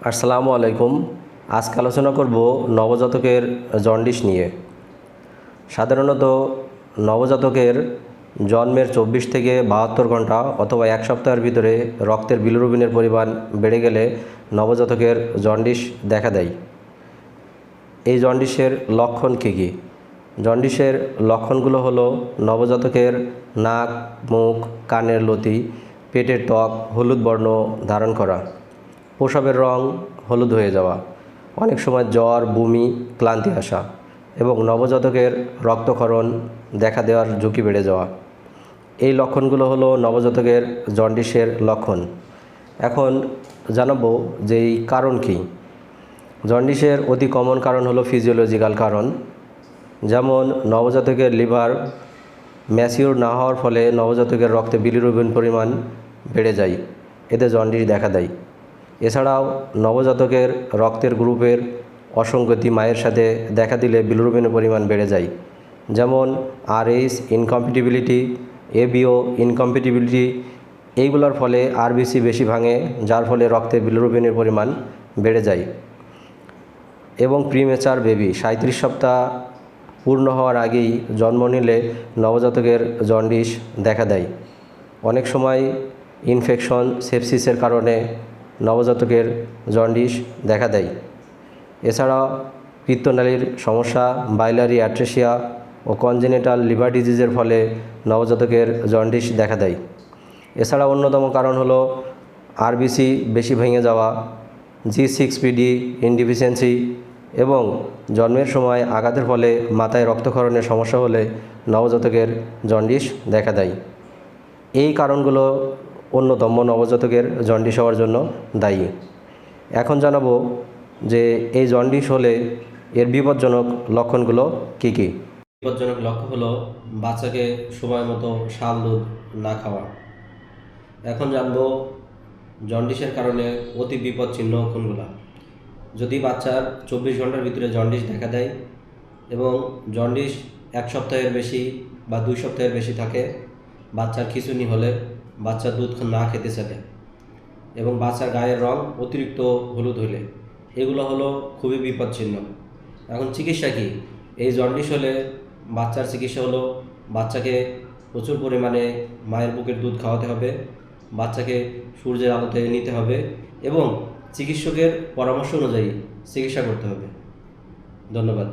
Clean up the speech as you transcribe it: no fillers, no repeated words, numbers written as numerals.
আসসালামু আলাইকুম। আজকে আলোচনা করব নবজাতকের জন্ডিস নিয়ে। সাধারণত নবজাতকের জন্মের 24 থেকে 72 ঘন্টা অথবা এক সপ্তাহের ভিতরে রক্তের বিলিরুবিনের পরিমাণ বেড়ে গেলে নবজাতকের জন্ডিস দেখা দেয়। এই জন্ডিসের লক্ষণ কী কী? জন্ডিসের লক্ষণগুলো হলো নবজাতকের নাক, মুখ, কানের লতি, পেটের ত্বক হলুদ বর্ণ ধারণ করা, প্রস্রাবের রং হলুদ হয়ে যাওয়া, অনেক সময় জ্বর, বমি, ক্লান্তি আসা এবং নবজাতকের রক্তক্ষরণ দেখা দেওয়ার ঝুঁকি বেড়ে যাওয়া। এই লক্ষণগুলো হলো নবজাতকের জন্ডিসের লক্ষণ। এখন জানাবো যে এই কারণ কী। জন্ডিসের অতি কমন কারণ হলো ফিজিওলজিক্যাল কারণ, যেমন নবজাতকের লিভার ম্যাচিওর না হওয়ার ফলে নবজাতকের রক্তে বিলিরুবিন পরিমাণ বেড়ে যায়, এতে জন্ডিস দেখা দেয়। এছাড়াও নবজাতকের রক্তের গ্রুপের অসঙ্গতি মায়ের সাথে দেখা দিলে বিলিরুবিনের পরিমাণ বেড়ে যায়, যেমন RH ইনকম্প্যাটিবিলিটি, ABO ইনকম্প্যাটিবিলিটি। এইগুলোর ফলে RBC বেশি ভাঙে, যার ফলে রক্তে বিলিরুবিনের পরিমাণ বেড়ে যায়। এবং প্রিমেচার বেবি 37 সপ্তাহ পূর্ণ হওয়ার আগেই জন্ম নিলে নবজাতকের জন্ডিস দেখা দেয়। অনেক সময় ইনফেকশন, সেপসিসের কারণে নবজাতকের জন্ডিস দেখা দেয়। এছাড়া পিত্তনালীর সমস্যা, বাইলারি অ্যাট্রেসিয়া ও কনজেনিটাল লিভার ডিজিজের ফলে নবজাতকের জন্ডিস দেখা দেয়। এছাড়া অন্যতম কারণ হলো RBC বেশি ভেঙে যাওয়া, G6PD ইনডিফিসিয়েন্সি এবং জন্মের সময় আঘাতের ফলে মাথায় রক্তক্ষরণের সমস্যা হলে নবজাতকের জন্ডিস দেখা দেয়। এই কারণগুলো অন্যতম নবজাতকের জন্ডিস হওয়ার জন্য দায়ী। এখন জানাবো যে এই জন্ডিস হলে এর বিপজ্জনক লক্ষণগুলো কী কী। বিপজ্জনক লক্ষণ হলো বাচ্চাকে সময় মতো শাল দুধ না খাওয়া। এখন জানবো জন্ডিসের কারণে অতি বিপজ্জনক লক্ষণগুলো। যদি বাচ্চার 24 ঘন্টার ভিতরে জন্ডিস দেখা দেয় এবং জন্ডিস এক সপ্তাহের বেশি বা 2 সপ্তাহের বেশি থাকে, বাচ্চার খিঁচুনি হলে, বাচ্চার দুধ না খেতে চাইলে এবং বাচ্চার গায়ের রং অতিরিক্ত হলুদ হলে, এগুলো হলো খুবই বিপজ্জনক। এখন চিকিৎসা কী? এই জন্ডিস হলে বাচ্চার চিকিৎসা হলো বাচ্চাকে প্রচুর পরিমাণে মায়ের বুকের দুধ খাওয়াতে হবে, বাচ্চাকে সূর্যের আলোতে নিতে হবে এবং চিকিৎসকের পরামর্শ অনুযায়ী চিকিৎসা করতে হবে। ধন্যবাদ।